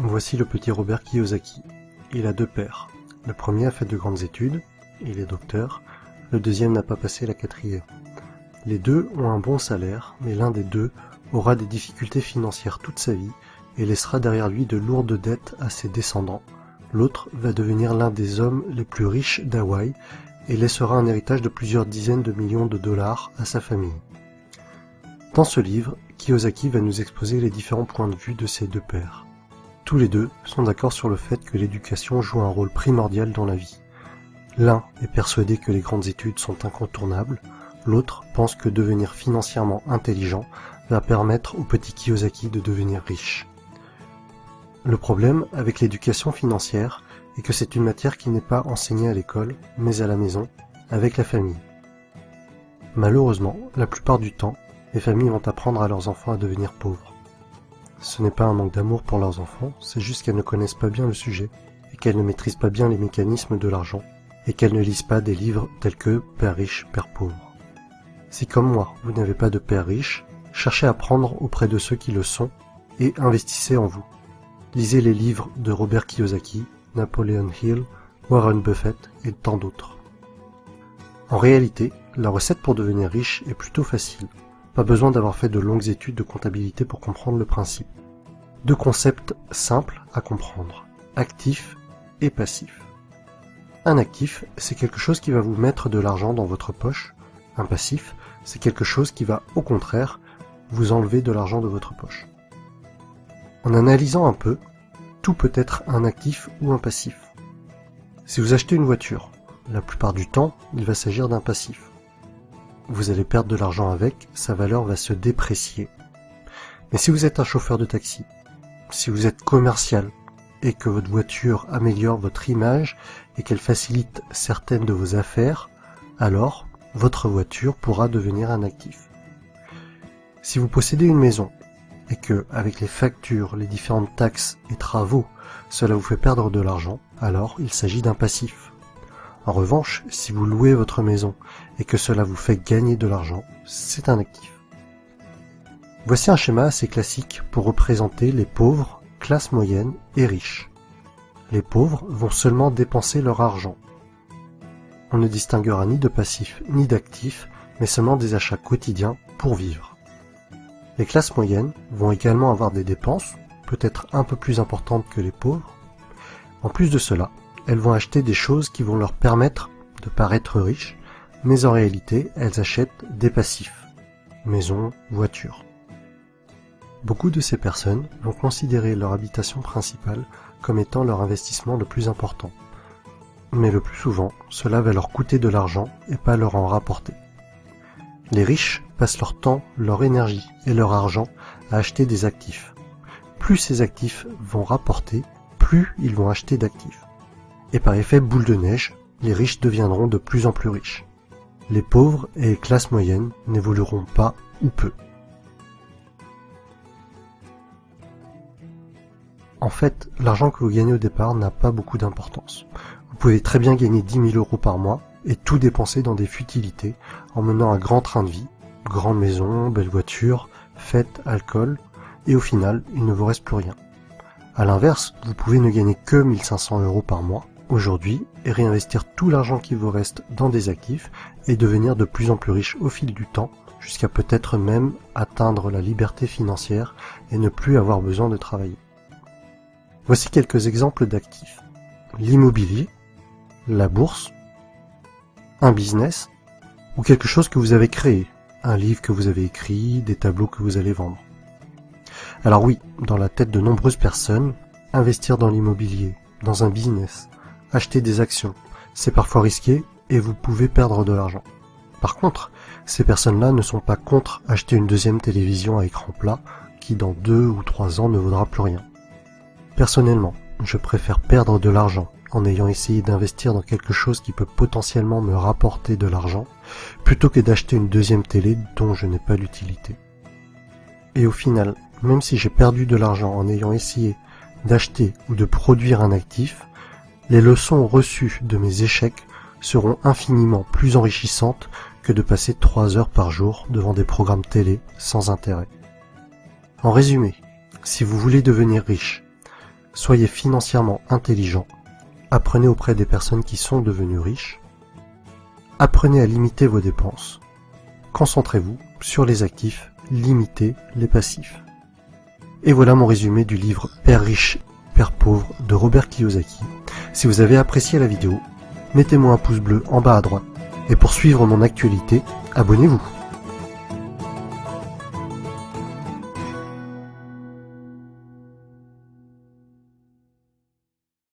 Voici le petit Robert Kiyosaki. Il a 2 pères. Le premier a fait de grandes études, il est docteur, le deuxième n'a pas passé la 4e. Les deux ont un bon salaire, mais l'un des deux aura des difficultés financières toute sa vie et laissera derrière lui de lourdes dettes à ses descendants. L'autre va devenir l'un des hommes les plus riches d'Hawaï et laissera un héritage de plusieurs dizaines de millions de dollars à sa famille. Dans ce livre, Kiyosaki va nous exposer les différents points de vue de ces 2 pères. Tous les deux sont d'accord sur le fait que l'éducation joue un rôle primordial dans la vie. L'un est persuadé que les grandes études sont incontournables, l'autre pense que devenir financièrement intelligent va permettre au petit Kiyosaki de devenir riche. Le problème avec l'éducation financière est que c'est une matière qui n'est pas enseignée à l'école, mais à la maison, avec la famille. Malheureusement, la plupart du temps, les familles vont apprendre à leurs enfants à devenir pauvres. Ce n'est pas un manque d'amour pour leurs enfants, c'est juste qu'elles ne connaissent pas bien le sujet, et qu'elles ne maîtrisent pas bien les mécanismes de l'argent, et qu'elles ne lisent pas des livres tels que « Père riche, Père pauvre ». Si comme moi, vous n'avez pas de père riche, cherchez à apprendre auprès de ceux qui le sont, et investissez en vous. Lisez les livres de Robert Kiyosaki, Napoleon Hill, Warren Buffett et tant d'autres. En réalité, la recette pour devenir riche est plutôt facile. Pas besoin d'avoir fait de longues études de comptabilité pour comprendre le principe. 2 concepts simples à comprendre, actif et passif. Un actif, c'est quelque chose qui va vous mettre de l'argent dans votre poche. Un passif, c'est quelque chose qui va, au contraire, vous enlever de l'argent de votre poche. En analysant un peu, tout peut être un actif ou un passif. Si vous achetez une voiture, la plupart du temps, il va s'agir d'un passif. Vous allez perdre de l'argent avec, sa valeur va se déprécier. Mais si vous êtes un chauffeur de taxi, si vous êtes commercial, et que votre voiture améliore votre image et qu'elle facilite certaines de vos affaires, alors votre voiture pourra devenir un actif. Si vous possédez une maison, et que, avec les factures, les différentes taxes et travaux, cela vous fait perdre de l'argent, alors il s'agit d'un passif. En revanche, si vous louez votre maison et que cela vous fait gagner de l'argent, c'est un actif. Voici un schéma assez classique pour représenter les pauvres, classe moyenne et riches. Les pauvres vont seulement dépenser leur argent. On ne distinguera ni de passif ni d'actif, mais seulement des achats quotidiens pour vivre. Les classes moyennes vont également avoir des dépenses, peut-être un peu plus importantes que les pauvres. En plus de cela, elles vont acheter des choses qui vont leur permettre de paraître riches, mais en réalité, elles achètent des passifs, maison, voiture. Beaucoup de ces personnes vont considérer leur habitation principale comme étant leur investissement le plus important. Mais le plus souvent, cela va leur coûter de l'argent et pas leur en rapporter. Les riches passent leur temps, leur énergie et leur argent à acheter des actifs. Plus ces actifs vont rapporter, plus ils vont acheter d'actifs. Et par effet boule de neige, les riches deviendront de plus en plus riches. Les pauvres et les classes moyennes n'évolueront pas ou peu. En fait, l'argent que vous gagnez au départ n'a pas beaucoup d'importance. Vous pouvez très bien gagner 10 000 € par mois et tout dépenser dans des futilités en menant un grand train de vie, grande maison, belle voiture, fêtes, alcool, et au final, il ne vous reste plus rien. A l'inverse, vous pouvez ne gagner que 1 500 € par mois aujourd'hui et réinvestir tout l'argent qui vous reste dans des actifs et devenir de plus en plus riche au fil du temps, jusqu'à peut-être même atteindre la liberté financière et ne plus avoir besoin de travailler. Voici quelques exemples d'actifs. L'immobilier, la bourse, un business ou quelque chose que vous avez créé, un livre que vous avez écrit, des tableaux que vous allez vendre. Alors oui, dans la tête de nombreuses personnes, investir dans l'immobilier, dans un business, acheter des actions, c'est parfois risqué et vous pouvez perdre de l'argent. Par contre, ces personnes-là ne sont pas contre acheter une deuxième télévision à écran plat qui dans 2 ou 3 ans ne vaudra plus rien. Personnellement, je préfère perdre de l'argent en ayant essayé d'investir dans quelque chose qui peut potentiellement me rapporter de l'argent, plutôt que d'acheter une deuxième télé dont je n'ai pas l'utilité. Et au final, même si j'ai perdu de l'argent en ayant essayé d'acheter ou de produire un actif, les leçons reçues de mes échecs seront infiniment plus enrichissantes que de passer 3 heures par jour devant des programmes télé sans intérêt. En résumé, si vous voulez devenir riche, soyez financièrement intelligent, apprenez auprès des personnes qui sont devenues riches, apprenez à limiter vos dépenses, concentrez-vous sur les actifs, limitez les passifs. Et voilà mon résumé du livre Père riche, Père pauvre de Robert Kiyosaki. Si vous avez apprécié la vidéo, mettez-moi un pouce bleu en bas à droite. Et pour suivre mon actualité, abonnez-vous.